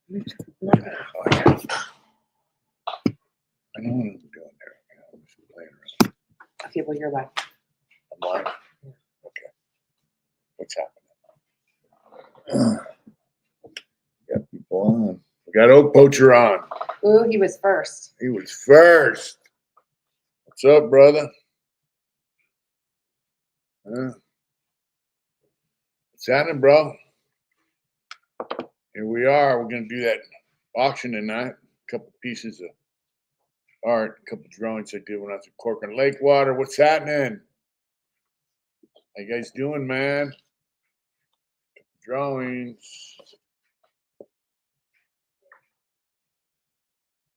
Oh, yeah. I know what I'm doing there. I'm just playing around. Okay, well, you're live. I'm live? Okay. What's happening? Got people on. We got Oak Poacher on. Ooh, he was first. He was first. What's up, brother? What's happening, bro? Here we are. We're going to do that auction tonight. A couple pieces of art, a couple drawings I did when I was at Corcoran Lake Water. What's happening? How you guys doing, man? Drawings.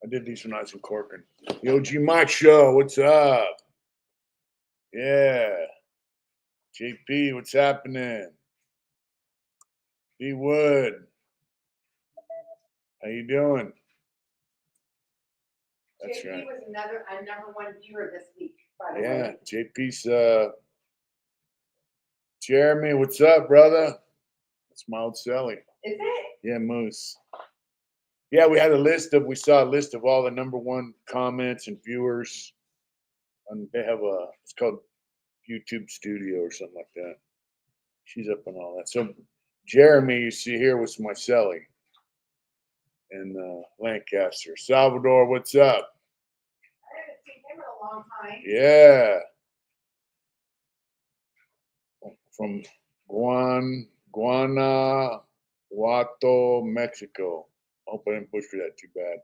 I did these when I was in Corcoran. The OG Mike Show. What's up? Yeah. JP, what's happening? D Wood. How you doing? That's JP right. was a number one viewer this week, by the Yeah, way. JP's Jeremy, what's up, brother? That's my old Sally. Is it? Yeah, Moose. Yeah, we saw a list of all the number one comments and viewers. And they have it's called YouTube Studio or something like that. She's up on all that. So Jeremy, you see here, was my Sally in Lancaster. Salvador, what's up? I haven't seen him in a long time. Yeah. From Guanajuato, Mexico. I hope I didn't butcher that too bad.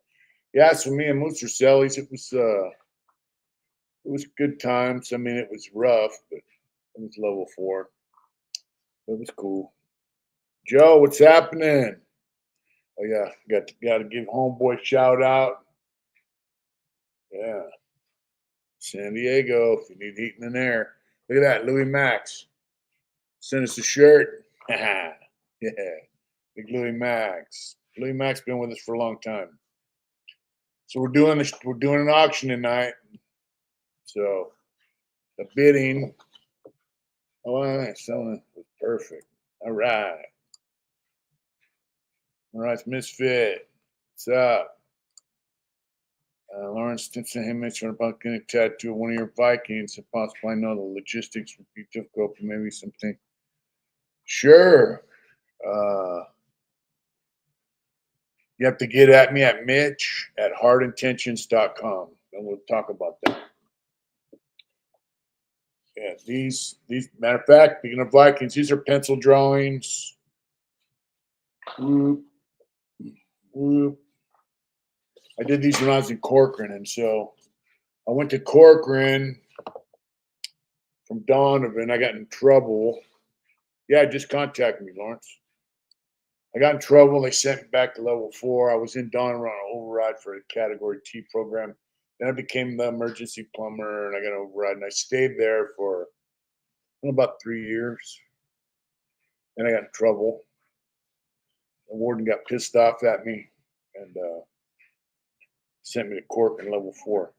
Yeah, so me and Moose are Sally's. It was good times. I mean, it was rough, but it was level 4. It was cool. Joe, what's happening? Oh yeah, got to give homeboy shout out. Yeah, San Diego. If you need heat in there, look at that, Louis Max. Send us a shirt. Yeah, big Louis Max. Louis Max been with us for a long time. So we're doing an auction tonight. So the bidding. Oh, selling was perfect. All right. All right, Misfit. What's up? Lawrence Stinson, him mentioned about getting a tattoo of one of your Vikings. If possible, I know the logistics would be difficult, but maybe something. Sure. You have to get at me at Mitch at hardintentions.com, and we'll talk about that. Yeah, these matter of fact, speaking of Vikings, these are pencil drawings. Whoop, whoop. I did these when I was in Corcoran, and so I went to Corcoran from Donovan. I got in trouble. Yeah, just contact me, Lawrence. I got in trouble. They sent me back to level 4. I was in Donovan on an override for a category T program. Then I became the emergency plumber, and I got an override, and I stayed there for about 3 years. Then I got in trouble. The warden got pissed off at me and sent me to Corcoran level 4.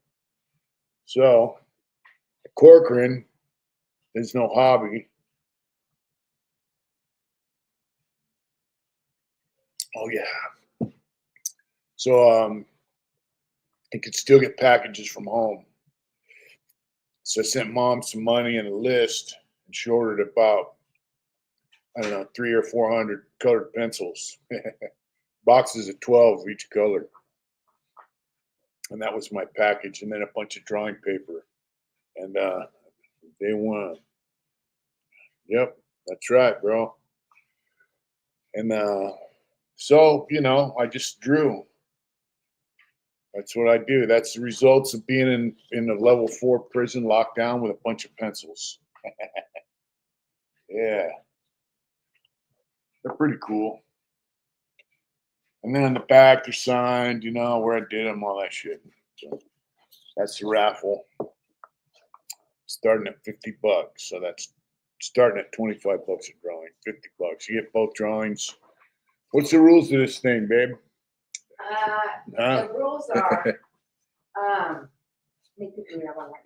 So at Corcoran, there's no hobby. Oh yeah. So you could still get packages from home. So I sent mom some money and a list, and she ordered about, I don't know, 300 or 400 colored pencils, boxes of 12 of each color. And that was my package, and then a bunch of drawing paper. And day one. Yep, that's right, bro. And so, I just drew. That's what I do. That's the results of being in a level 4 prison lockdown with a bunch of pencils. Yeah. They're pretty cool. And then in the back, they're signed, where I did them, all that shit. So that's the raffle. Starting at $50. So that's starting at $25 a drawing, $50. You get both drawings. What's the rules of this thing, babe? The rules are, make the we have one right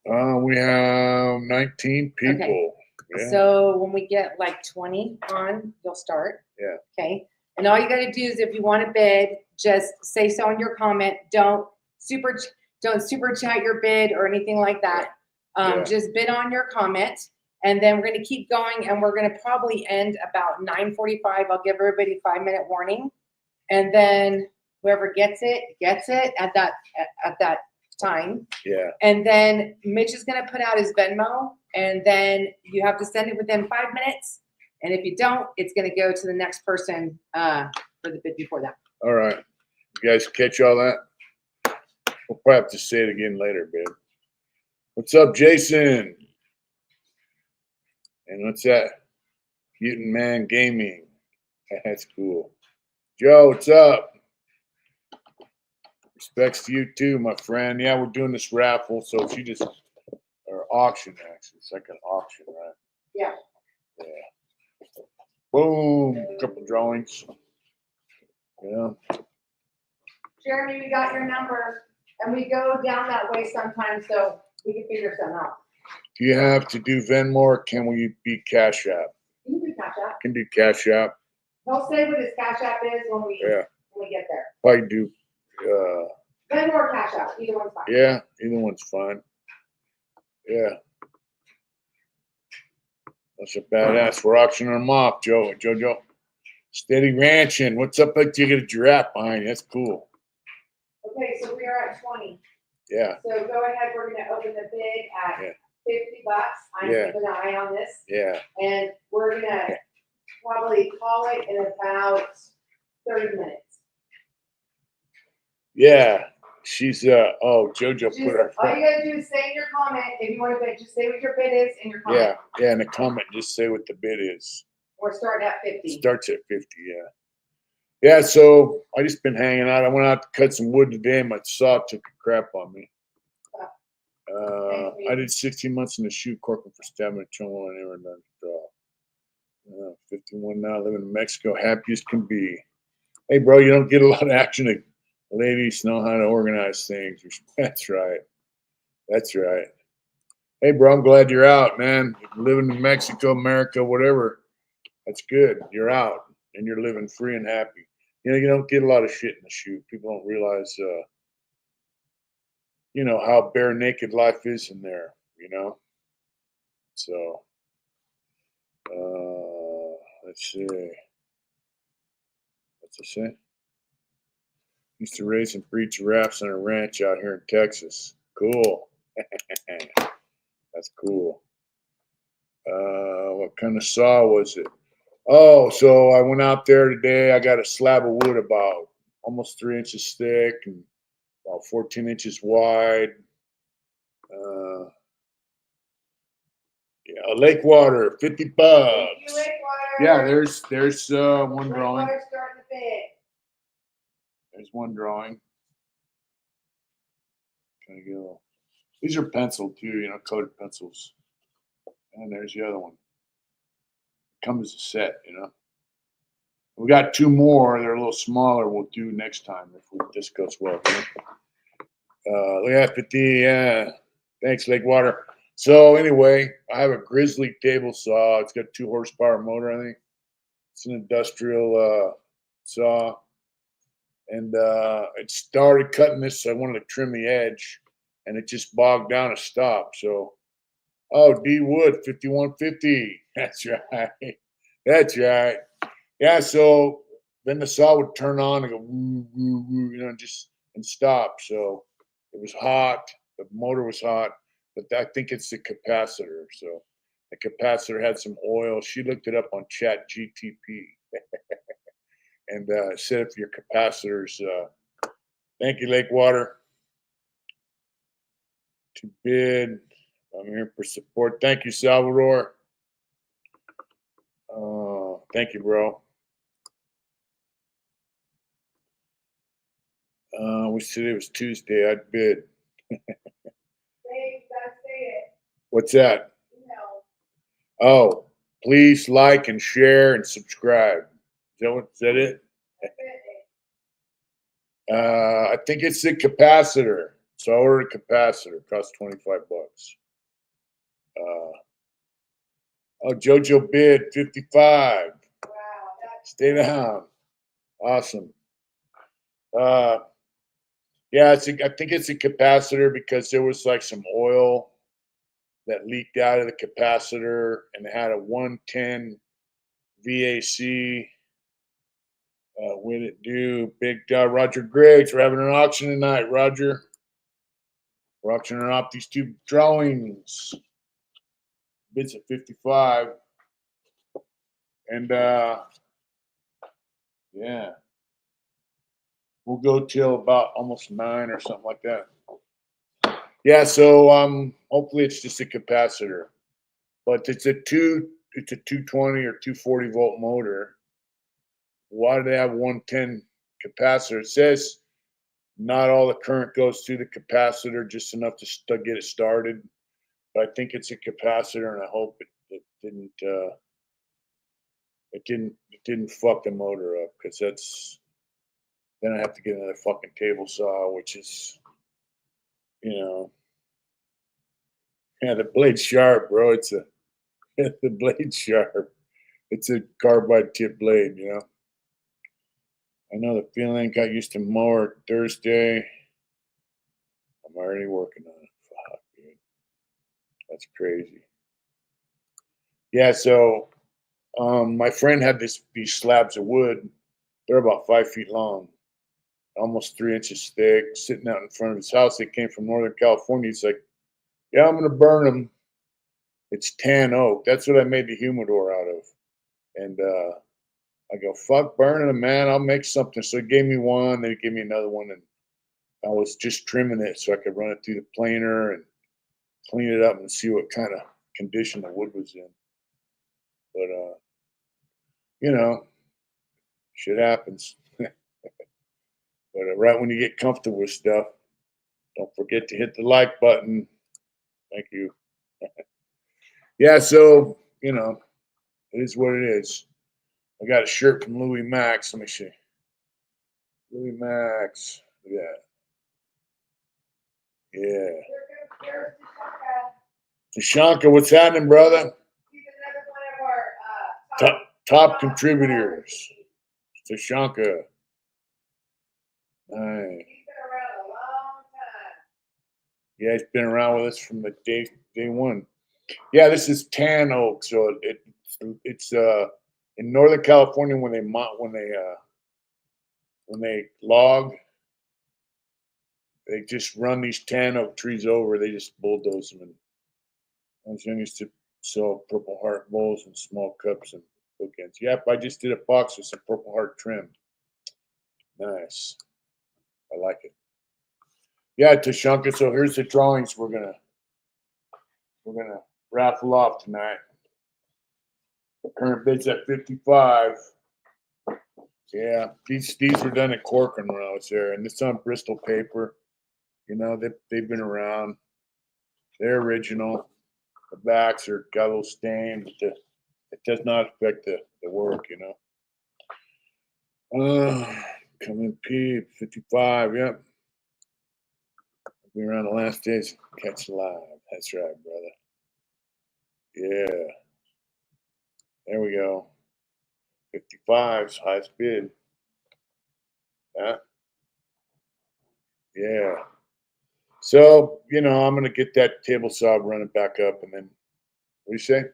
now. We have 19 people. Okay. Yeah. So when we get like 20 on, you'll start. Yeah. Okay. And all you gotta do is if you want to bid, just say so in your comment. Don't super chat your bid or anything like that. Yeah. Just bid on your comment. And then we're gonna keep going, and we're gonna probably end about 9:45. I'll give everybody a 5-minute warning. And then whoever gets it at that time. Yeah. And then Mitch is gonna put out his Venmo, and then you have to send it within 5 minutes. And if you don't, it's gonna go to the next person for the bid before that. All right. You guys catch all that? We'll probably have to say it again later, babe. What's up, Jason? And what's that? Mutant Man Gaming. That's cool. Joe, what's up? Respects to you too, my friend. Yeah, we're doing this raffle, so she just or auction actually. It's like an auction, right? Yeah. Yeah. Boom. Couple drawings. Yeah. Jeremy, we got your number, and we go down that way sometimes, so we can figure something out. Do you have to do Venmo or can we be Cash App? You can do Cash App. Can do Cash App. He'll say what his Cash App is when we get there. Probably do Venmo or Cash App, either one's fine. yeah, either one's fine. Yeah. That's a badass. We're auctioning them off, Jojo. Steady ranching. What's up? Like you get a giraffe behind you. That's cool. Okay, so we are at 20. Yeah. So go ahead. We're gonna open the bid at $50. I'm keeping an eye on this. Yeah. And we're gonna probably call it in about 30 minutes. Yeah. She's Jojo Just, put her. all you gotta do is say in your comment if you want to bid. Just say what your bid is in your comment. Yeah, in the comment, just say what the bid is. We're starting at 50. Starts at 50, yeah. Yeah, so I just been hanging out. I went out to cut some wood today. My saw took a crap on me. I did 16 months in the shoe corking for stabbing a cholo and never done a draw. 51 now, living in Mexico, happy as can be. Hey, bro, you don't get a lot of action. Ladies know how to organize things. That's right. That's right. Hey, bro, I'm glad you're out, man. Living in Mexico, America, whatever. That's good. You're out and you're living free and happy. You know, you don't get a lot of shit in the shoot. People don't realize, how bare naked life is in there, So, let's see. What's it say? Used to raise and breed giraffes on a ranch out here in Texas. Cool. That's cool. What kind of saw was it? Oh, so I went out there today. I got a slab of wood about almost 3 inches thick and about 14 inches wide. Lake water, 50 bucks. Thank you, Lake Water. Yeah, there's one Lake drawing. Water starting the bid. There's one drawing. Kind of go. These are pencil too, colored pencils. And there's the other one. Comes as a set. We got 2 more. They're a little smaller. We'll do next time if this goes well. Look at 50. Yeah. Thanks, Lake Water. So anyway, I have a Grizzly table saw. It's got 2 horsepower motor, I think. It's an industrial saw. And it started cutting this. So I wanted to trim the edge. And it just bogged down and stopped. So, D Wood, 5150. That's right. That's right. Yeah, so then the saw would turn on and go woo, woo, woo, and stop. So it was hot. The motor was hot, but I think it's the capacitor. So the capacitor had some oil. She looked it up on Chat GTP and said if your capacitors, thank you, Lake Water. To bid. I'm here for support. Thank you, Salvador. Thank you, bro. Today was Tuesday. I'd bid. Hey, you gotta say it. What's that? No. Oh, please like and share and subscribe. Is that it? That's it. I think it's the capacitor. So I ordered a capacitor. It cost 25 bucks. Jojo bid 55. Wow. Stay down. Awesome. Yeah, I think it's a capacitor because there was like some oil that leaked out of the capacitor and it had a 110 VAC. What it do? Big Roger Griggs. We're having an auction tonight, Roger. We're auctioning off these two drawings. Bids at 55. And yeah. We'll go till about almost 9 or something like that. Yeah, so hopefully it's just a capacitor. But it's a 220 or 240 volt motor. Why do they have 110 capacitor? It says not all the current goes through the capacitor, just enough to get it started. But I think it's a capacitor, and I hope it didn't fuck the motor up, because then I have to get another fucking table saw, which is, yeah, the blade's sharp, bro. The blade's sharp. It's a carbide tip blade. I know the feeling. Got used to mower Thursday. I'm already working on it. Fuck, dude. That's crazy. Yeah, so my friend had these slabs of wood. They're about 5 feet long, almost 3 inches thick, sitting out in front of his house. They came from Northern California. He's like, "Yeah, I'm gonna burn them. It's tan oak. That's what I made the humidor out of." And I go, "Fuck burning them, man. I'll make something." So he gave me one. Then he gave me another one, and I was just trimming it so I could run it through the planer and clean it up and see what kind of condition the wood was in. But you know, shit happens. But right when you get comfortable with stuff, don't forget to hit the like button. Thank you. Yeah, so it is what it is. I got a shirt from Louis Max. Let me see. Louis Max. Yeah. Yeah. Tashanka, what's happening, brother? Top contributors. Tashanka. Nice. Yeah, he's been around with us from the day one. Yeah, this is tan oak, so it's in Northern California when they log, they just run these tan oak trees over. They just bulldoze them. And I was used to sell Purple Heart bowls and small cups and bookends. Yep, I just did a box with some Purple Heart trim. Nice, I like it. Yeah, Tashanka. So here's the drawings we're gonna raffle off tonight. The current bid's at 55. Yeah, these were done at Corcoran when I was there, and it's on Bristol paper. They've been around. They're original. The backs are got a little stain, but it does not affect the work. Coming P 55. Yep. I'll be around the last days. Catch live. That's right, brother. Yeah. There we go. 55's highest bid. Yeah. Yeah. So, I'm going to get that table saw running back up, and then, what do you say?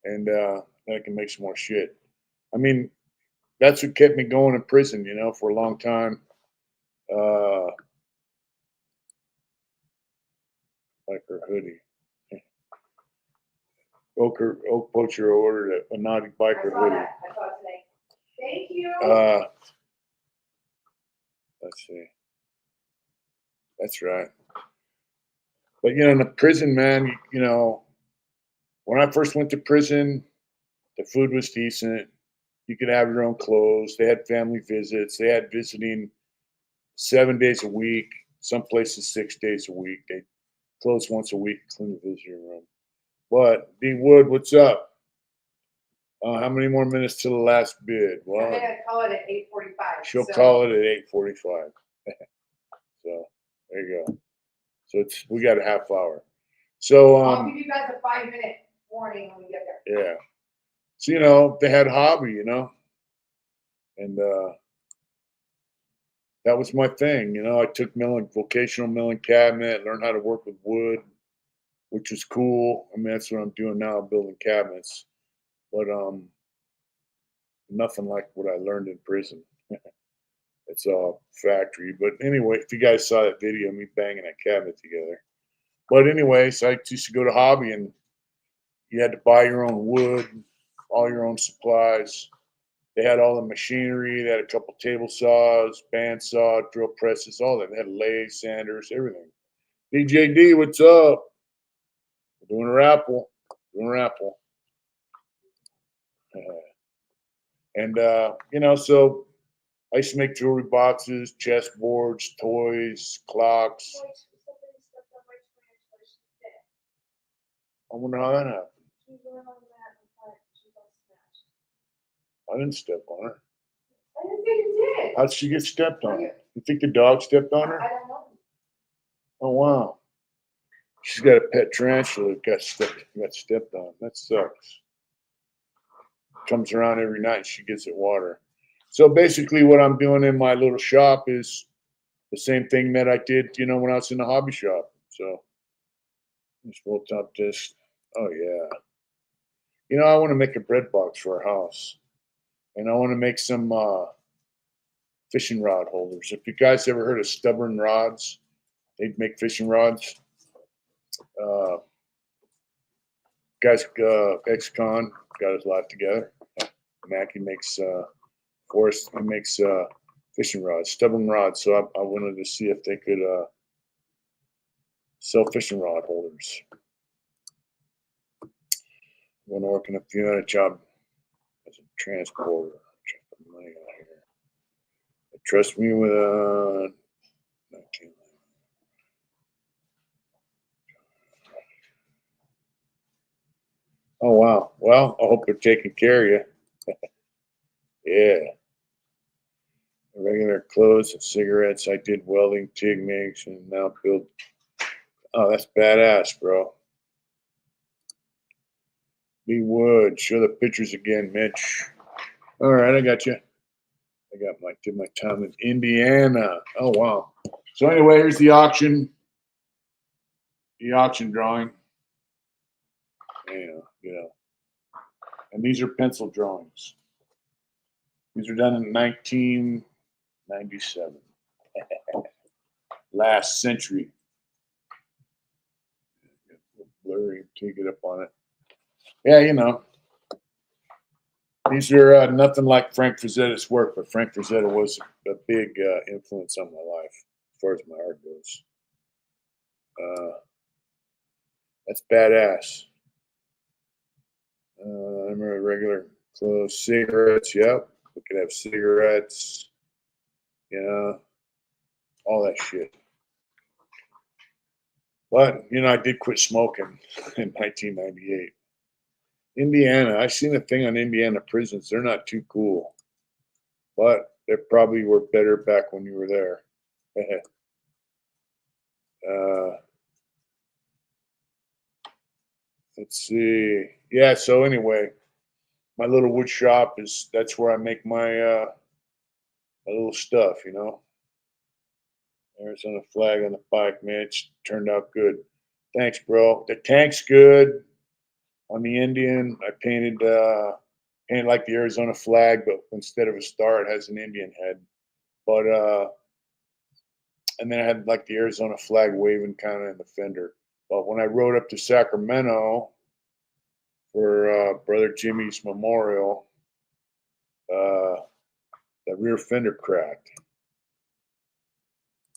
And then I can make some more shit. I mean, that's what kept me going in prison, for a long time. Like her hoodie. Oak Poacher ordered a naughty biker hoodie. I saw it today. Thank you. Let's see. That's right. But in the prison, man, when I first went to prison, the food was decent. You could have your own clothes. They had family visits. They had visiting 7 days a week. Some places 6 days a week. They close once a week, clean the visiting room. But D Wood, what's up? How many more minutes till the last bid? Well, I'm gonna call it at 8:45. She'll call it at 8:45. So there you go. So we got a half hour. So I'll give you guys a 5-minute warning when we get there. yeah. So, you know, they had hobby, you know, and that was my thing. You know, I took vocational milling cabinet, learned how to work with wood, which was cool. I mean, that's what I'm doing now, building cabinets. But nothing like what I learned in prison. It's all factory. But anyway, if you guys saw that video of me banging that cabinet together. But anyways, I used to go to hobby and you had to buy your own wood, all your own supplies. They had all the machinery. They had a couple table saws, bandsaw, drill presses, all that. They had lathes, sanders, everything. DJD, what's up? We're doing a raffle. Doing a raffle. And you know, so I used to make jewelry boxes, chessboards, toys, clocks. I wonder how that happened. I didn't step on her. I didn't think you did. How'd she get stepped on? You think the dog stepped on her? I don't know. Oh wow. She's got a pet tarantula that got stepped on. That sucks. Comes around every night and she gets it water. So basically what I'm doing in my little shop is the same thing that I did, you know, when I was in the hobby shop. So just roll top this. Oh yeah. You know, I want to make a bread box for our house. And I want to make some fishing rod holders. If you guys ever heard of stubborn rods, they make fishing rods. Uh, Guys, ex-con got his life together. Mackie makes Forrest. He makes fishing rods, stubborn rods. So I wanted to see if they could sell fishing rod holders. I'm going to work in a few other job as a transporter. Check the money out here. Trust me with oh wow. Well, I hope they're taking care of you. Yeah. Regular clothes and cigarettes. I did welding, TIG MIGs, and now build. Oh, that's badass, bro. B Wood. Show the pictures again, Mitch. All right, I got you. Did my time in Indiana. Oh wow. So anyway, here's the auction. The auction drawing. Yeah, you know. And these are pencil drawings. These are done in 1997. Last century. Blurry, take it up on it. Yeah, you know. These are nothing like Frank Frazetta's work, but Frank Frazetta was a big influence on my life as far as my art goes. That's badass. I remember regular clothes, cigarettes. Yep, we could have cigarettes. You know, all that shit. But you know, I did quit smoking in 1998. Indiana, I seen a thing on Indiana prisons. They're not too cool, but they probably were better back when you were there. uh, let's see. Yeah. So anyway, my little wood shop that's where I make my little stuff. You know, Arizona flag on the bike, man. It turned out good. Thanks, bro. The tank's good. On the Indian, I painted like the Arizona flag, but instead of a star, it has an Indian head. But and then I had like the Arizona flag waving kind of in the fender. But when I rode up to Sacramento for Brother Jimmy's memorial, uh, the rear fender cracked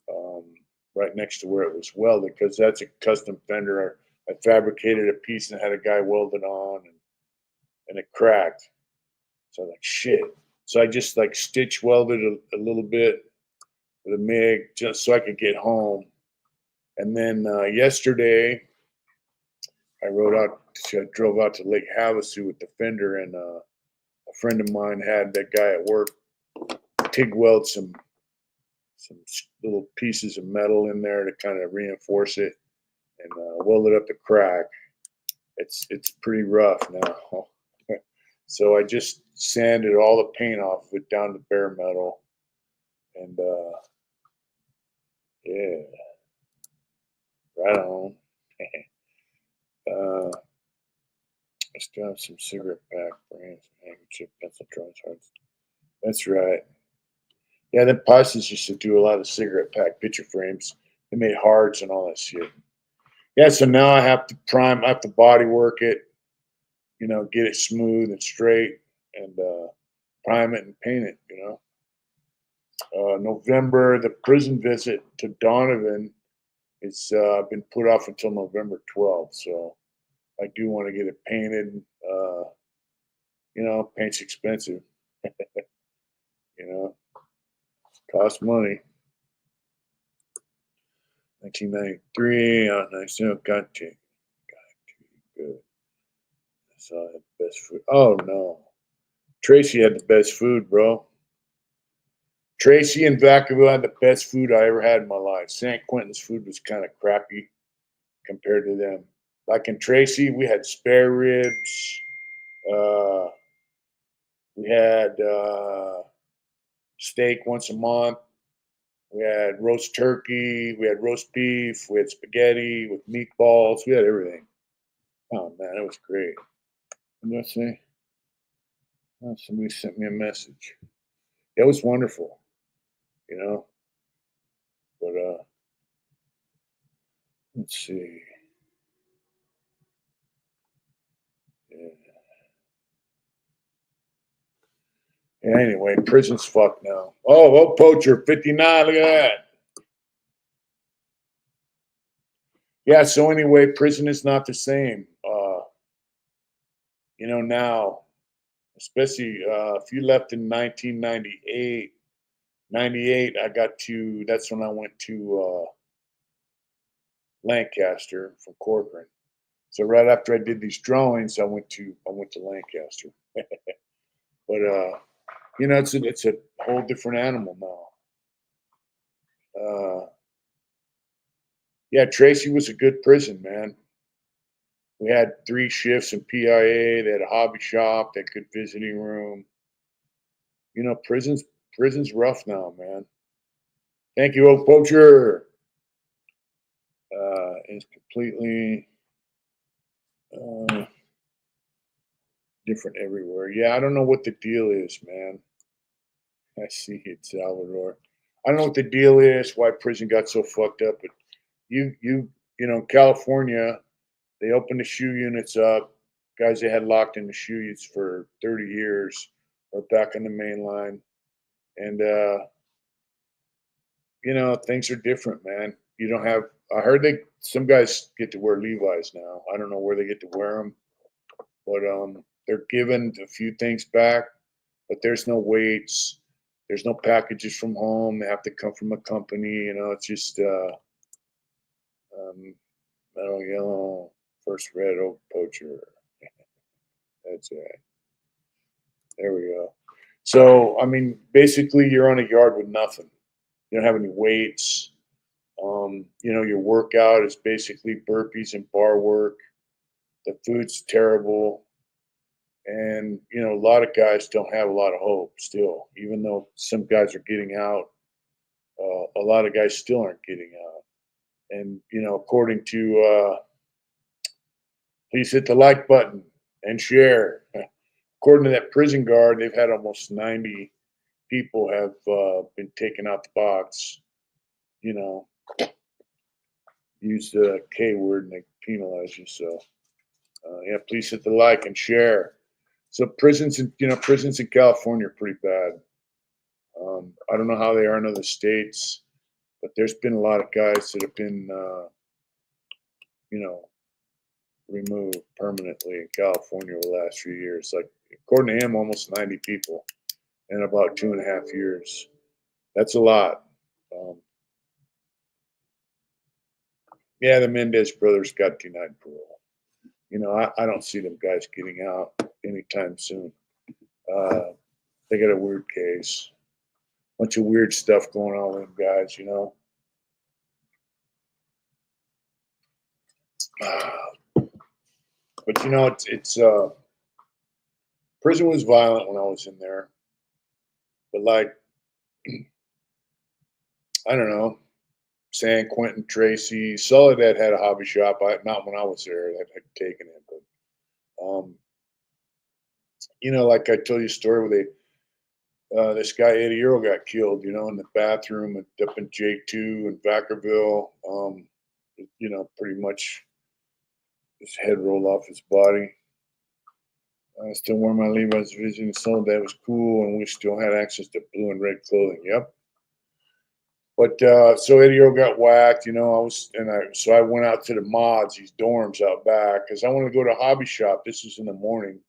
um, right next to where it was welded because that's a custom fender. I fabricated a piece and had a guy weld it on, and it cracked. So I'm like, shit. So I just like stitch welded a little bit with a MIG just so I could get home. And then yesterday, I drove out to Lake Havasu with the fender, and a friend of mine had that guy at work TIG weld some little pieces of metal in there to kind of reinforce it and welded up the crack. It's pretty rough now. So I just sanded all the paint off of it down to bare metal. And yeah, right on. uh, I still have some cigarette pack brands, handkerchief, pencil drawings, hearts. That's right. Yeah, the Pisces used to do a lot of cigarette pack picture frames. They made hearts and all that shit. Yeah, so now I have to prime, I have to body work it, get it smooth and straight and prime it and paint it, November, the prison visit to Donovan, it's been put off until November 12th. So I do want to get it painted. Paint's expensive, you know, costs money. 1993, I still got to. Good. So I had the best food. Oh no. Tracy had the best food, bro. Tracy and Vacaville had the best food I ever had in my life. San Quentin's food was kind of crappy compared to them. Like in Tracy, we had spare ribs. Uh, we had steak once a month. We had roast turkey. We had roast beef. We had spaghetti with meatballs. We had everything. Oh man, it was great. What did I say? Oh, somebody sent me a message. It was wonderful, you know. But let's see. Yeah. Yeah, anyway, prison's fucked now. Oh, poacher, 59. Look at that. Yeah, so anyway, prison is not the same. Now, especially if you left in 1998, 98, that's when I went to Lancaster from Corcoran. So right after I did these drawings, I went to Lancaster. But it's a whole different animal now. Yeah, Tracy was a good prison, man. We had 3 shifts in PIA. They had a hobby shop. They had good visiting room. Prison's rough now, man. Thank you, old poacher. It's completely uh, different everywhere. Yeah, I don't know what the deal is, man. I see it, Salvador. I don't know what the deal is. Why prison got so fucked up, but California, they opened the shoe units up. Guys they had locked in the shoe units for 30 years are back on the main line. And, things are different, man. You don't have, I heard some guys get to wear Levi's now. I don't know where they get to wear them, but they're giving a few things back, but there's no weights. There's no packages from home. They have to come from a company. It's just metal yellow, first red oak poacher. That's it. There we go. So, I mean, basically, you're on a yard with nothing. You don't have any weights. Your workout is basically burpees and bar work. The food's terrible. And, a lot of guys don't have a lot of hope still, even though some guys are getting out. A lot of guys still aren't getting out. And, according to, please hit the like button and share. According to that prison guard, they've had almost 90 people have been taken out the box, use the K word and they penalize you. So, yeah, please hit the like and share. So prisons in California are pretty bad. I don't know how they are in other states, but there's been a lot of guys that have been, you know, removed permanently in California over the last few years. Like, according to him, almost 90 people in about 2.5 years. That's a lot. Um, yeah, the Mendez brothers got denied parole. I don't see them guys getting out anytime soon. They got a weird case, bunch of weird stuff going on with them guys. But it's Prison was violent when I was in there, but like I don't know, San Quentin, Tracy, Soledad had a hobby shop. Not when I was there. That had taken it, but like I told you a story where this guy Eddie Earl got killed, in the bathroom up in J2 in Vacaville. Pretty much his head rolled off his body. I still wore my Levi's visiting Soledad was cool, and we still had access to blue and red clothing. Yep. But so Eddie Earl got whacked, so I went out to the mods, these dorms out back, because I wanted to go to a hobby shop. This was in the morning,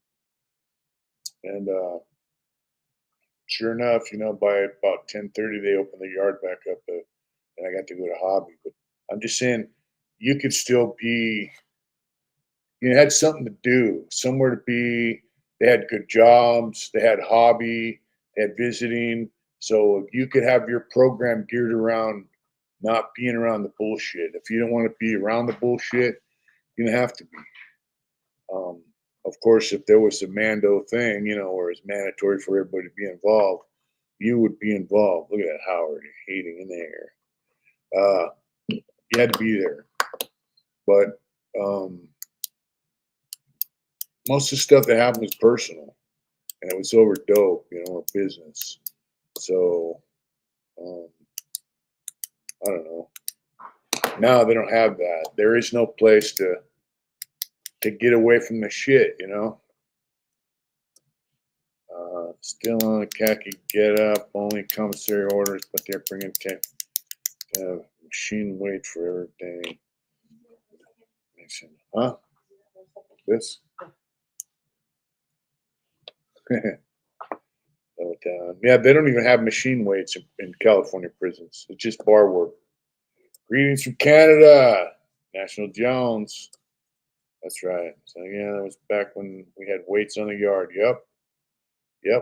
and sure enough, by about 10:30 they opened the yard back up, and I got to go to hobby. But I'm just saying, you could still be, had something to do, somewhere to be. They had good jobs, they had hobby, they had visiting. So you could have your program geared around not being around the bullshit. If you don't want to be around the bullshit, you don't have to be. Of course, if there was a Mando thing, where it's mandatory for everybody to be involved, you would be involved. Look at that Howard hating in there. You had to be there. But most of the stuff that happened was personal, and it was over dope, or business. So I don't know. Now they don't have that. There is no place to get away from the shit, Still on a khaki get up, only commissary orders, but they're bringing machine weight for everything. Huh? This? Yeah, they don't even have machine weights in California prisons. It's just bar work. Greetings from Canada, National Jones. That's right. So yeah, that was back when we had weights on the yard. Yep,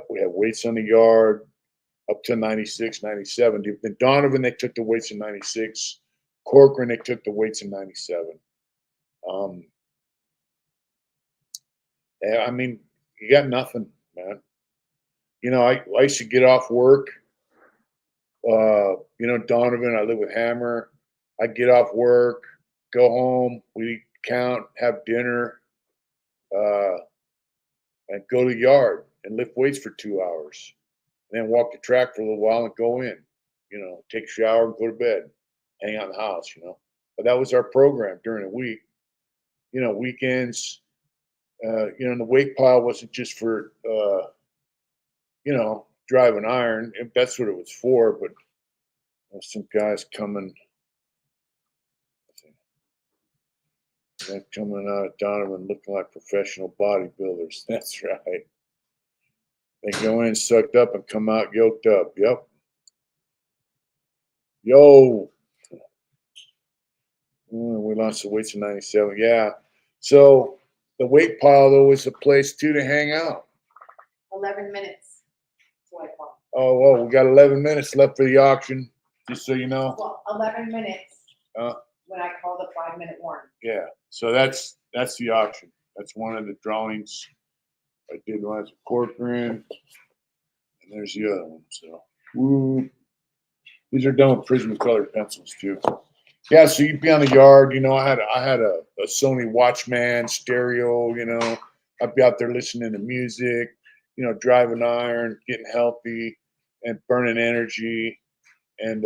we had weights on the yard up to 96, 97. Then Donovan, they took the weights in 96. Corcoran, they took the weights in 97. Yeah, I mean, you got nothing, man. I used to get off work. Donovan, I live with Hammer. I'd get off work, go home, we count, have dinner, uh, and go to the yard and lift weights for 2 hours. And then walk the track for a little while and go in, take a shower and go to bed, hang out in the house, But that was our program during the week. Weekends, and the weight pile wasn't just for, driving iron. If that's what it was for, but some guys coming out of Donovan looking like professional bodybuilders. That's right. They go in sucked up and come out yoked up. Yep. Yo. We lost the weights in 97. Yeah. So the weight pile, though, is a place, too, to hang out. 11 minutes. That's what I call. Oh, well, we got 11 minutes left for the auction, just so you know. Well, 11 minutes when I call the 5-minute warning. Yeah. So that's the auction. That's one of the drawings I did when I was a Corcoran. And there's the other one. So, woo. These are done with prism colored pencils, too. Yeah, so you'd be on the yard, I had a Sony Watchman stereo, I'd be out there listening to music, driving iron, getting healthy and burning energy and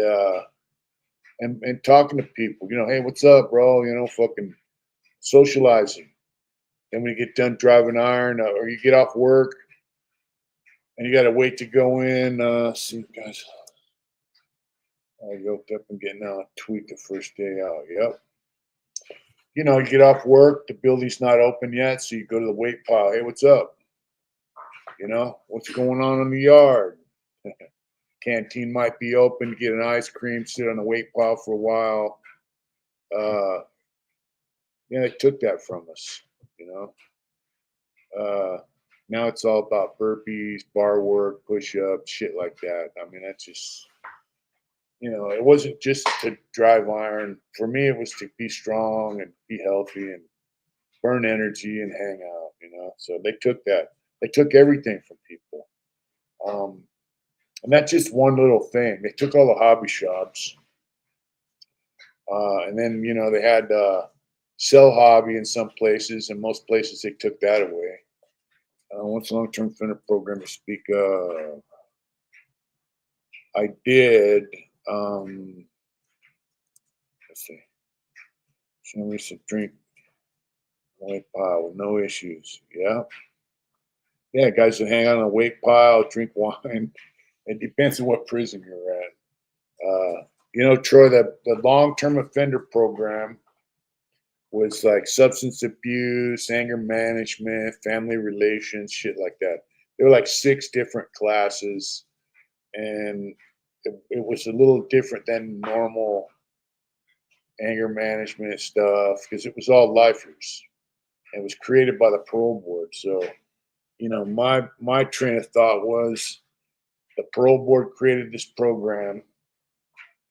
talking to people, hey, what's up, bro? Fucking socializing. And when you get done driving iron or you get off work and you got to wait to go in, see guys. I yoked up and getting out, tweet the first day out. Yep. You get off work, the building's not open yet, so you go to the weight pile. Hey, what's up? What's going on in the yard? Canteen might be open, get an ice cream, sit on the weight pile for a while. They took that from us, Now it's all about burpees, bar work, push-ups, shit like that. I mean, that's just it wasn't just to drive iron. For me, it was to be strong and be healthy and burn energy and hang out, So they took that. They took everything from people. And that's just one little thing. They took all the hobby shops. And then, they had sell hobby in some places, and most places they took that away. What's the long-term offender program to speak of? I did. Let's see. Somebody said drink weight pile with no issues. Yeah. Yeah, guys that hang out on a weight pile, drink wine. It depends on what prison you're at. Troy, the long-term offender program was like substance abuse, anger management, family relations, shit like that. There were like 6 different classes, and it was a little different than normal anger management stuff because it was all lifers. It was created by the parole board. So, my train of thought was the parole board created this program,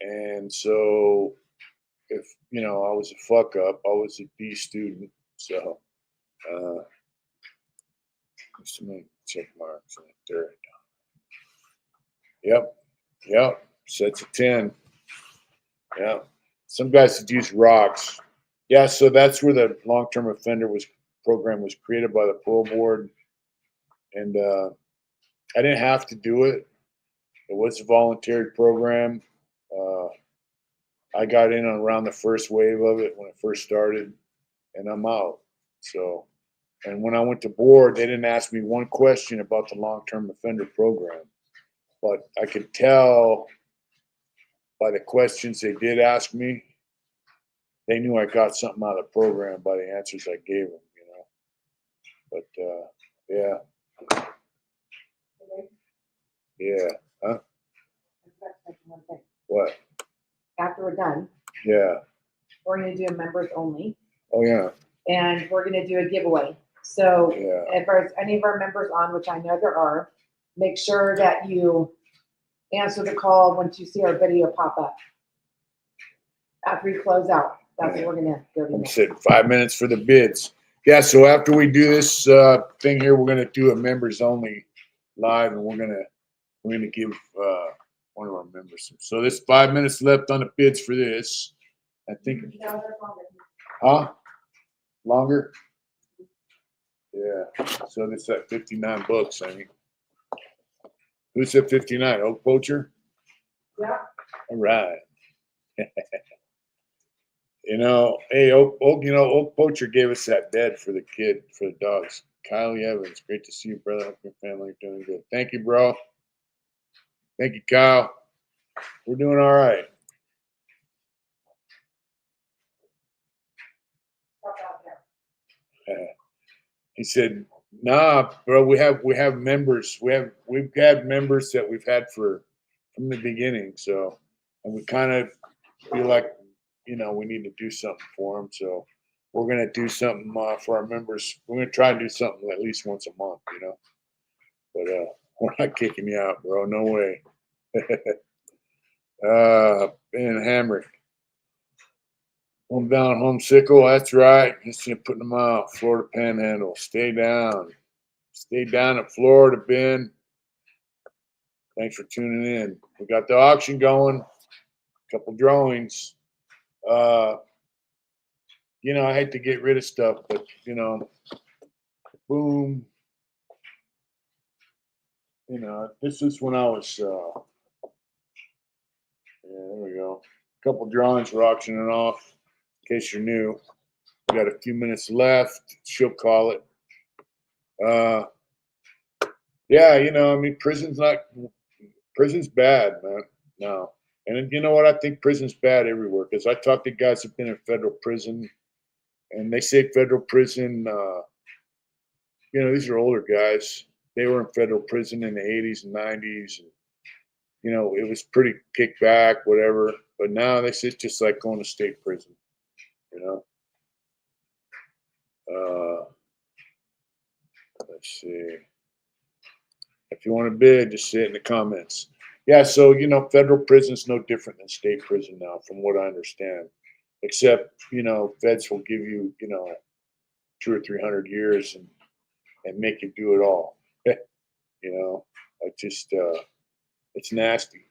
and so if I was a fuck up, I was a D student. So, some check marks right there. Yep, yep. Sets of 10. Yeah. Some guys would use rocks. Yeah, so that's where the long-term offender program was created by the parole board, and I didn't have to do it. It was a voluntary program. Uh, I got in on around the first wave of it when it first started, and I'm out. So, and when I went to board, they didn't ask me one question about the long-term offender program, but I could tell by the questions they did ask me, they knew I got something out of the program by the answers I gave them. But yeah, yeah, huh? One thing. What? After we're done, Yeah. we're going to do a members only, Oh yeah. and we're going to do a giveaway. So Yeah. if there's any of our members on, which I know there are, make sure that you answer the call once you see our video pop up. After we close out, that's what we're going to go to I'm next. sitting 5 minutes for the bids. Yeah. So after we do this thing here, we're gonna do a members only live, and we're gonna give one of our members some. So there's 5 minutes left on the bids for this. I think. Huh? Longer? Yeah. So it's at $59, I think. Who said 59? Oak Poacher? Yeah. All right. Hey, Oak Poacher gave us that bed for the dogs. Kylie Evans, great to see you, brother. Hope your family are doing good. Thank you, bro. Thank you, Kyle. We're doing all right. He said, "Nah, bro. We have members. We've had members that we've had from the beginning. So, and we kind of feel like we need to do something for them. So, we're gonna do something for our members. We're gonna try and do something at least once a month. But we're not kicking you out, bro. No way. Ben Hamrick. Homebound homesickle, that's right. Just putting them out. Florida Panhandle. Stay down. Stay down at Florida, Ben. Thanks for tuning in. We got the auction going. A couple drawings. I hate to get rid of stuff, but boom. This is when I was there we go. A couple drawings we're auctioning off. In case you're new. We got a few minutes left. She'll call it. Yeah, prison's bad, man. No. And you know what? I think prison's bad everywhere because I talk to guys who've been in federal prison, and they say federal prison, these are older guys. They were in federal prison in the 80s and 90s. And, it was pretty kicked back, whatever. But now they say it's just like going to state prison, you know? Let's see. If you want to bid, just say it in the comments. Yeah, so federal prison's no different than state prison now, from what I understand. Except, feds will give you, 200 or 300 years and make you do it all. You know, I just it's nasty.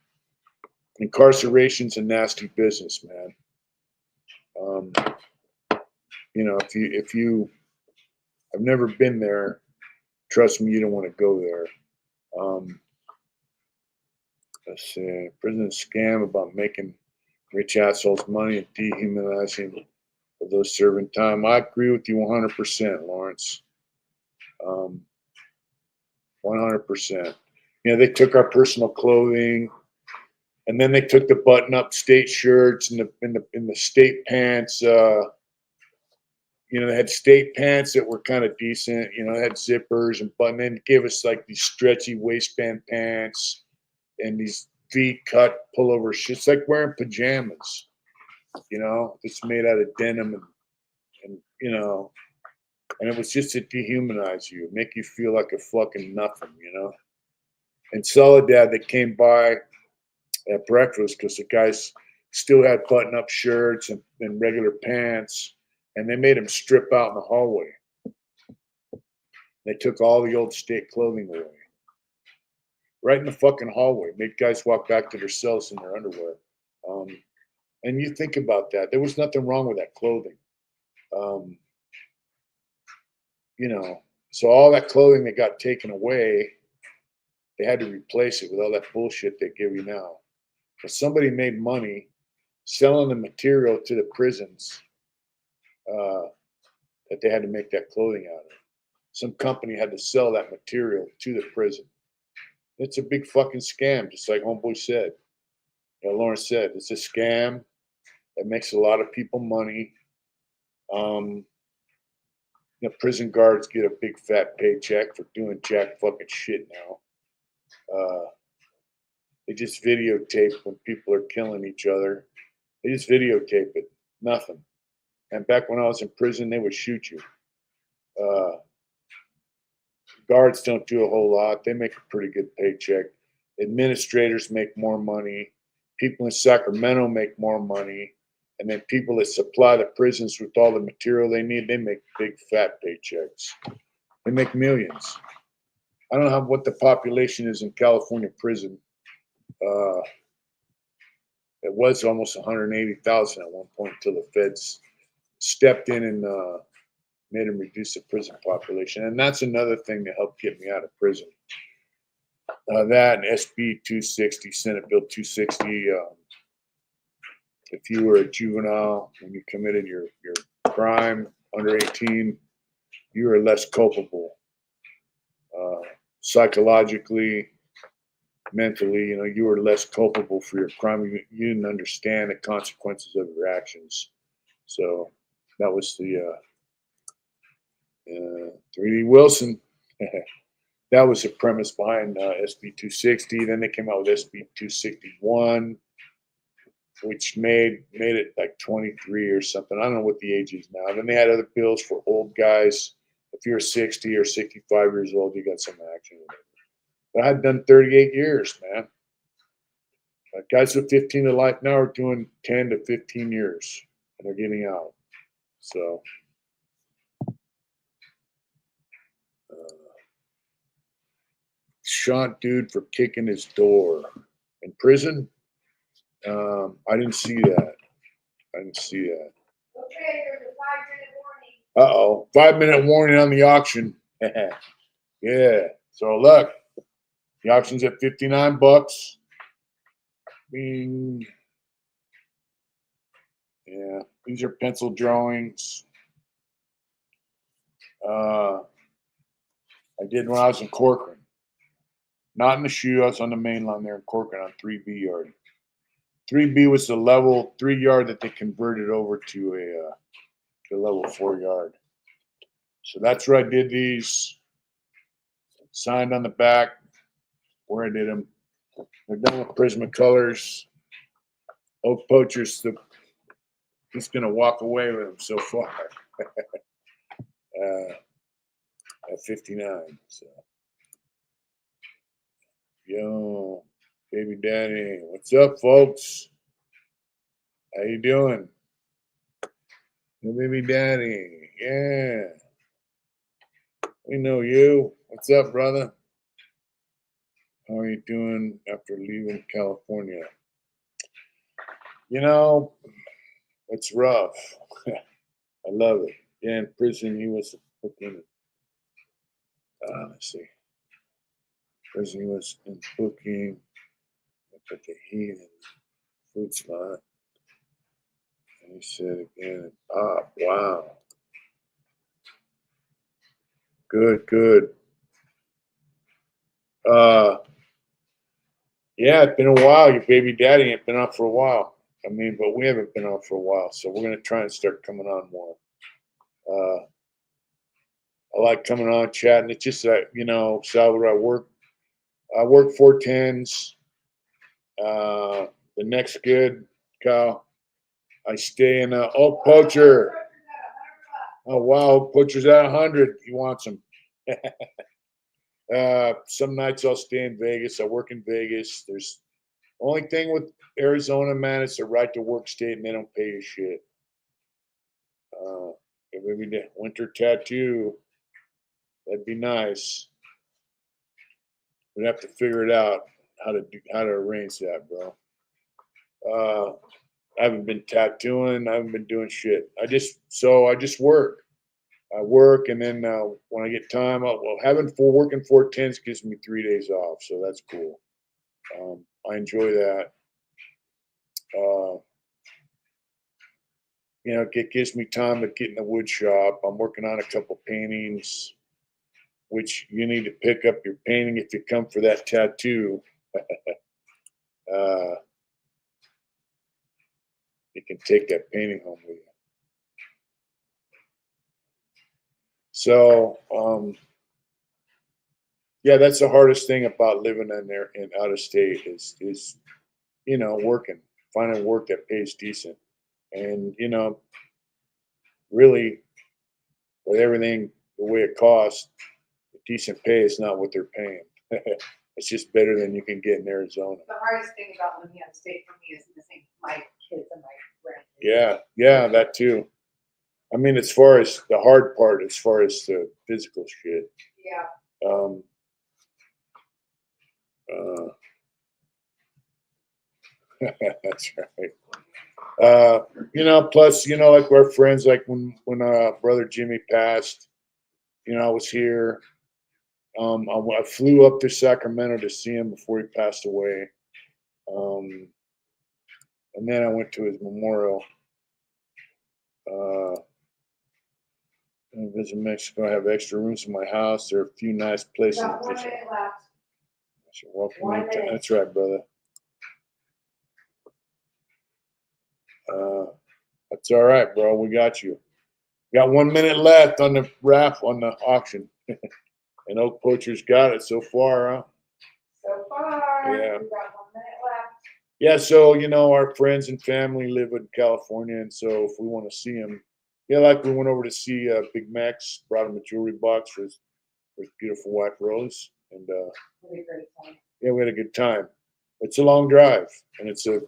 Incarceration's a nasty business, man. Um, you know, if you I've never been there, trust me, you don't want to go there. Um, let's see, prison scam about making rich assholes money and dehumanizing of those serving time. I agree with you 100%, Lawrence. 100%. You know, they took our personal clothing, and then they took the button-up state shirts and the state pants. You know, they had state pants that were kind of decent. You know, they had zippers and button. Then gave us like these stretchy waistband pants and these V-cut pullover shit. It's like wearing pajamas. You know, it's made out of denim and you know, and it was just to dehumanize you, make you feel like a fucking nothing. You know. And Soledad, they came by at breakfast because the guys still had button-up shirts and regular pants, and they made them strip out in the hallway. They took all the old state clothing away, right in the fucking hallway. Made guys walk back to their cells in their underwear. Um, and you think about that. There was nothing wrong with that clothing. Um, you know, so all that clothing that got taken away, they had to replace it with all that bullshit they give you now. But somebody made money selling the material to the prisons uh, that they had to make that clothing out of. Some company had to sell that material to the prison. It's a big fucking scam, just like Homeboy said. You know, Lawrence said, it's a scam that makes a lot of people money. You know, prison guards get a big fat paycheck for doing jack fucking shit now. They just videotape when people are killing each other. They just videotape it. Nothing. And back when I was in prison, they would shoot you. Uh, Guards don't do a whole lot. They make a pretty good paycheck. Administrators make more money. People in Sacramento make more money. And then people that supply the prisons with all the material they need, they make big fat paychecks. They make millions. I don't know what the population is in California prison. Uh, it was almost 180,000 at one point until the feds stepped in and made them reduce the prison population. And that's another thing that helped get me out of prison. That and SB 260, Senate Bill 260. If you were a juvenile and you committed your crime under 18, you were less culpable. Psychologically, mentally, you know, you were less culpable for your crime. You didn't understand the consequences of your actions. So that was the 3D Wilson. That was the premise behind SB 260. Then they came out with SB 261, which made it like 23 or something. I don't know what the age is now. Then they had other bills for old guys. If you're 60 or 65 years old, you got some action. But I've done 38 years, man. Guys with 15 to life now are doing 10 to 15 years, and they're getting out. So, shot dude for kicking his door in prison. I didn't see that. I didn't see that. Okay, there's a 5-minute warning. Uh-oh. 5-minute warning on the auction. Yeah. So look, the auction's at $59. Bing. Yeah. These are pencil drawings. I did when I was in Corcoran. Not in the shoe. I was on the main line there in Corcoran on 3B yard. 3B was the level 3 yard that they converted over to a level 4 yard. So that's where I did these. Signed on the back where I did them. They're done with Prismacolors. Oak Poacher's just going to walk away with them so far at 59. So, yo, baby daddy, what's up, folks? How you doing? Yo, baby daddy, yeah. We know you. What's up, brother? How are you doing after leaving California? You know, it's rough. I love it. Yeah, in prison, he was fucking, let's see. Prison, he was in booking. I put the heat in the food spot. And he said again, wow. Good, good. Uh, yeah, it's been a while. Your baby daddy ain't been on for a while. I mean, but we haven't been on for a while, so we're gonna try and start coming on more. I like coming on, chatting. It's just that Salvador. I work 410s. The next good, Kyle. I stay in Oak Poacher. Oh wow, Oak Poacher's at 100. He wants them. Some nights I'll stay in Vegas. I work in Vegas. There's only thing with Arizona, man, it's a right to work state, and they don't pay you shit. Maybe the winter tattoo. That'd be nice. We'd have to figure it out how to arrange that, bro. I haven't been tattooing. I haven't been doing shit. I just work. I work, and then when I get time, having working 410s gives me 3 days off, so that's cool. I enjoy that. Uh, it gives me time to get in the wood shop. I'm working on a couple paintings, which you need to pick up your painting if you come for that tattoo. uh, you can take that painting home with you. So, yeah, that's the hardest thing about living in there in out of state is working, finding work that pays decent, and really with everything the way it costs, decent pay is not what they're paying. It's just better than you can get in Arizona. The hardest thing about living out of state for me is missing my kids and my grandkids. Yeah, that too. I mean, as far as the hard part, as far as the physical shit. Yeah. Uh, that's right. Plus, like our friends, like when brother Jimmy passed, I was here. I flew up to Sacramento to see him before he passed away. And then I went to his memorial. I visit Mexico. I have extra rooms in my house. There are a few nice places. Got 1 minute left. Welcome 1 anytime. minute. That's right, brother. That's all right, bro. We got you. Got 1 minute left on the wrap on the auction. And Oak Poacher's got it so far, huh? So far, Yeah. we've got 1 minute left. Yeah, so our friends and family live in California, and so if we want to see them, like we went over to see Big Max, brought him a jewelry box for his beautiful wife Rose, and Really great time. yeah, we had a good time. It's a long drive, and it's a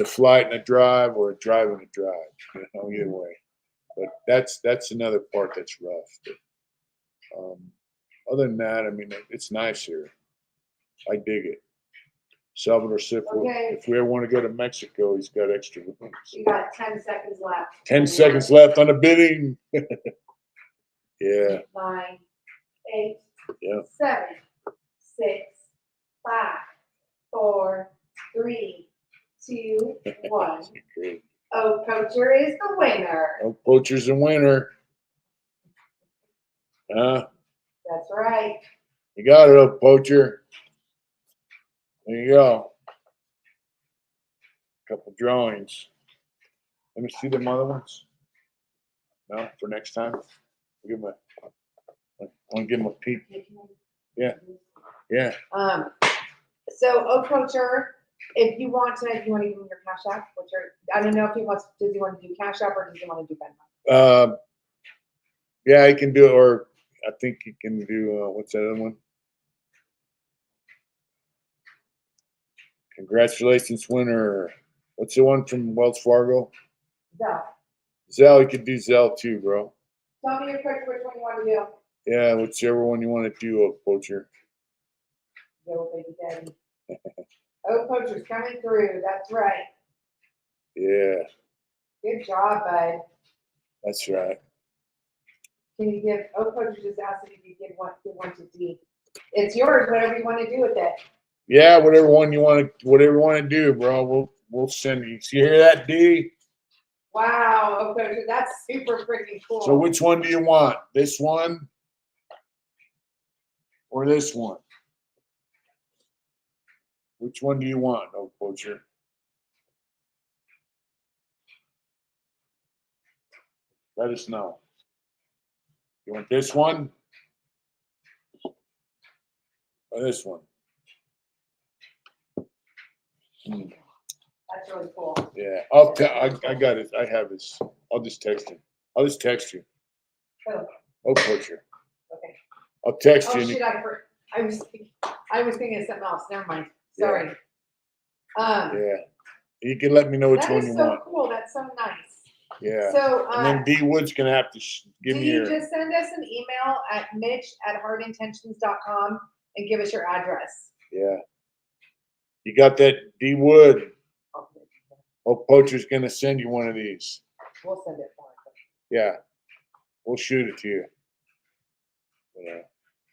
flight and a drive, or a drive and a drive, either way. But that's another part that's rough. But, other than that, I mean, it's nice here. I dig it. Salvador said, Okay. if we ever want to go to Mexico, he's got extra rooms. You got 10 seconds left. 10 seconds left on the bidding. Yeah. 9, 8, Yeah. 7, 6, 5, 4, 3, 2, 1. Great. Oak Poacher is the winner. Oak Poacher's a winner. Huh? That's right. You got it, Oak Poacher. There you go. Couple drawings. Let me see them other ones. No, for next time. I want to give them a peek. Yeah. Yeah. So Oak Poacher, if you want to give him your Cash App, I don't know if does he want to do Cash App or does he want to do Venmo? Yeah, he can do it, or I think he can do what's that other one? Congratulations, winner. What's the one from Wells Fargo? Zelle. Zelle, you could do Zelle too, bro. Tell me your quick which one you want to do. Yeah, whichever one you want to do, Oak Poacher. Yo, baby daddy. Oh, poacher's coming through. That's right. Yeah, Good job, bud. that's right. Can you give? Oh, poacher just asked if you give one to D. It's yours. Whatever you want to do with it. Yeah, whatever you want to do, bro. We'll send you. You hear that, D? Wow, oh, poacher, that's super freaking cool. So which one do you want? This one or this one? Which one do you want, oh poacher? Let us know. You want this one or this one? Hmm. That's really cool. Yeah, I got it. I have this. I'll just text you. I'll just text you. Oh, Oh poacher. okay. I'll text Oh you. shit! I was thinking of something else. Never mind. Sorry. Yeah. You can let me know which that one is you so want. cool. That's so nice. Yeah. So, And then D Wood's gonna have to give do me you your. just send us an email at mitch@hardintentions.com and give us your address? Yeah. You got that, D Wood? Oh, poacher's gonna send you one of these. We'll send it for Yeah. We'll shoot it to you. Yeah.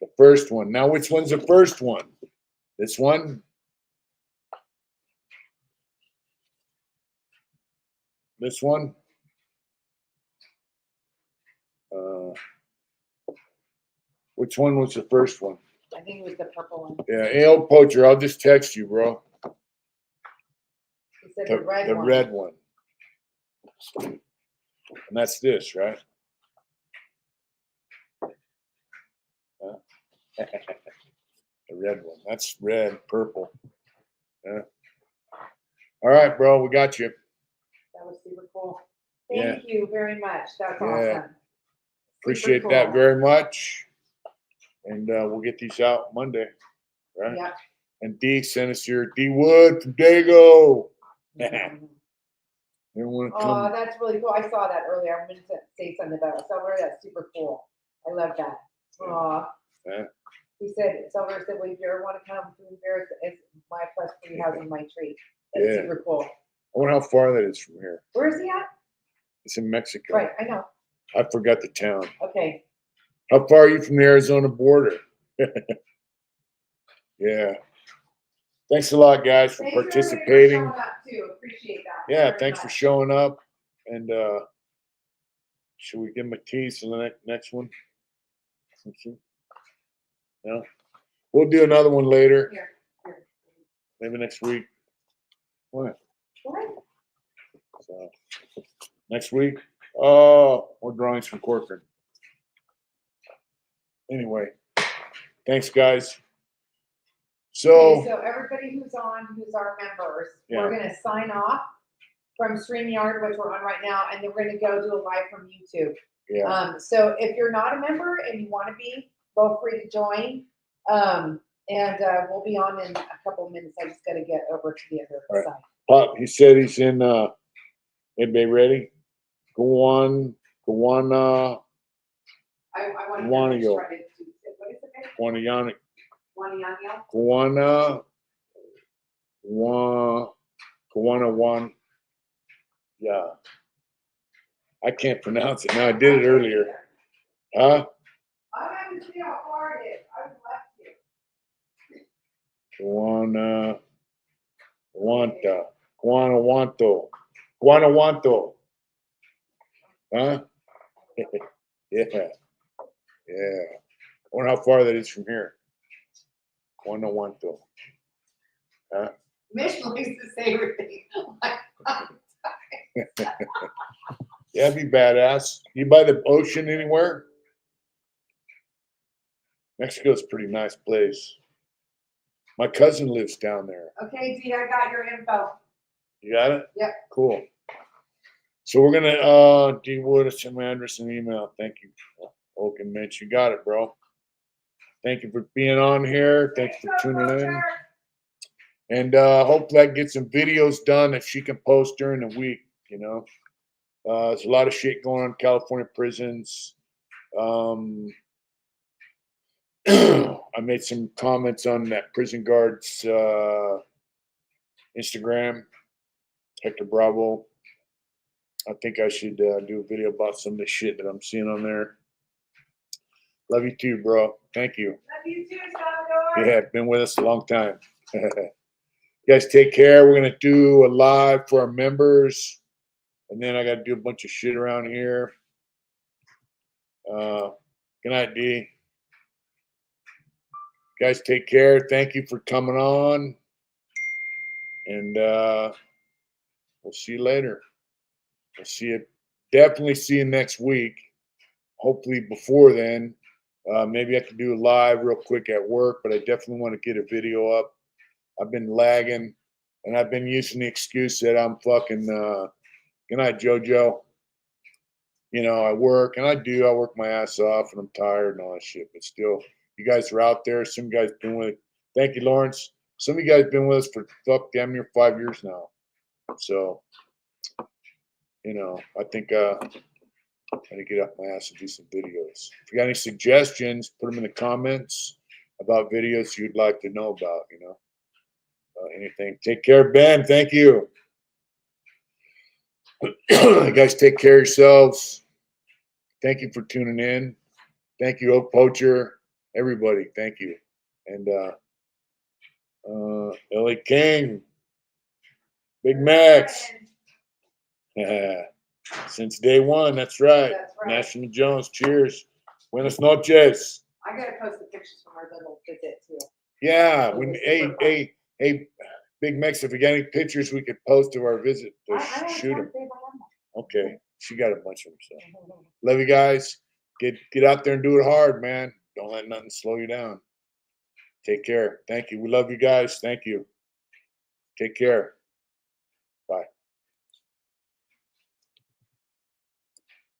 The first one. Now, which one's the first one? This one? This one? Which one was the first one? I think it was the purple one. Yeah, hey, old poacher, I'll just text you, bro. He said the red The one. red one. And that's this, right? Huh? The red one. That's red, purple. Yeah. All right, bro, we got you. That was super cool. Yeah. Thank you very much. That's Yeah. awesome. Appreciate Super that cool. very much. And we'll get these out Monday, right? Yeah. And D sent us your D Wood from Dago. Everyone Oh, come. that's really cool. I saw that earlier. I'm going to say something about it. Silver, that's super cool. I love that. Oh. Yeah. He said, Silver said, well, if you ever want to come to Embarrass, it's my plus 3 housing my tree. That's Yeah. super cool. I wonder how far that is from here. Where is he at? It's in Mexico. Right, I know. I forgot the town. Okay. How far are you from the Arizona border? Yeah. Thanks a lot, guys, for participating. Thanks for showing up too. Appreciate that. Yeah, very thanks for much. showing up. And should we give him a tease for the next one? No? We'll do another one later, Here. maybe next week. What? What? So, next week? Oh, more drawings from Corcoran. Anyway, thanks, guys. Okay, so everybody who's on, who's our members, Yeah. we're gonna sign off from StreamYard, which we're on right now, and then we're gonna go do a live from YouTube. Yeah. So if you're not a member and you want to be, feel free to join. And we'll be on in a couple of minutes. I just got to get over to the other Right. side. Pop, he said he's in. Everybody ready? Go on. I want to Wanio. try to do what is it? Guanayana. Guanayana? Guana one. Yeah. I can't pronounce it. No, I did it earlier. Huh? I'm having to see how far it is. I would like to. Guanajuato. Huh? Yeah. Yeah. I wonder how far that is from here. Guanajuato. Huh? Mitch likes to say everything. Yeah, it'd be badass. You by the ocean anywhere? Mexico's a pretty nice place. My cousin lives down there. Okay, D, I got your info. You got it? Yep. Cool. So we're gonna D Wood, send my address and email. Thank you. Okay, Mitch, you got it, bro. Thank you for being on here. Thanks for tuning in. And hopefully I can get some videos done that she can post during the week, you know. There's a lot of shit going on in California prisons. I made some comments on that prison guard's Instagram, Hector Bravo. I think I should do a video about some of the shit that I'm seeing on there. Love you too, bro. Thank you. Love you too, Salvador. Yeah, been with us a long time. You guys take care. We're gonna do a live for our members, and then I got to do a bunch of shit around here. Good night, D. Guys, take care. Thank you for coming on, and we'll see you later. We'll see you. Definitely see you next week. Hopefully before then. Maybe I can do a live real quick at work, but I definitely want to get a video up. I've been lagging, and I've been using the excuse that I'm fucking. Good night, JoJo. You know, I work, and I do. I work my ass off, and I'm tired and all that shit. But still, you guys are out there. Some guys been with. Thank you, Lawrence. Some of you guys been with us for damn near 5 years now. So, you know, I think I'm gonna get up my ass and do some videos. If you got any suggestions, put them in the comments about videos you'd like to know about. You know, anything. Take care, Ben. Thank you. You guys take care of yourselves. Thank you for tuning in. Thank you, Oak Poacher. Everybody, thank you. And LA King, Big Max. Since day one, that's right. That's right. National Jones, cheers. Buenas noches. I gotta post the pictures from our little visit too. Yeah, hey, Big Max, if we got any pictures we could post of our visit, shoot them. Okay, she got a bunch of them. So. Love you guys. Get out there and do it hard, man. Don't let nothing slow you down. Take care. Thank you. We love you guys. Thank you. Take care.